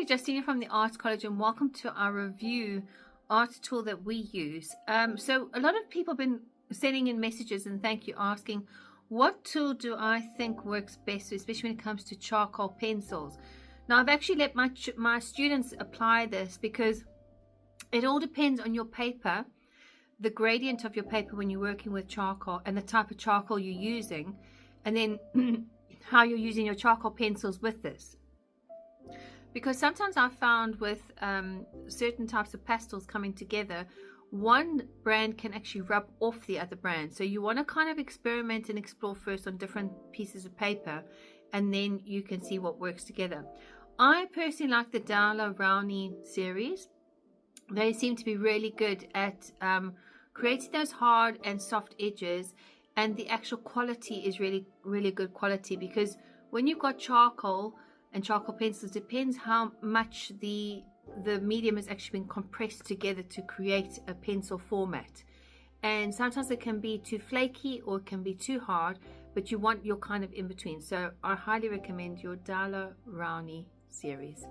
everybody, Justina from the Arts College, and welcome to our review art tool that we use. So a lot of people have been sending in messages and thank you asking, what tool do I think works best, especially when it comes to charcoal pencils? Now, I've actually let my students apply this because it all depends on your paper, the gradient of your paper when you're working with charcoal, and the type of charcoal you're using, and then how you're using your charcoal pencils with this. Because sometimes I found with certain types of pastels coming together, one brand can actually rub off the other brand. So you want to kind of experiment and explore first on different pieces of paper, and then you can see what works together. I personally like the Dowler Rowney series. They seem to be really good at creating those hard and soft edges, and the actual quality is really, really good quality, because when you've got charcoal and charcoal pencils, depends how much the medium has actually been compressed together to create a pencil format. And sometimes it can be too flaky or it can be too hard, but you want your kind of in between. So I highly recommend your Dowler Rowney series.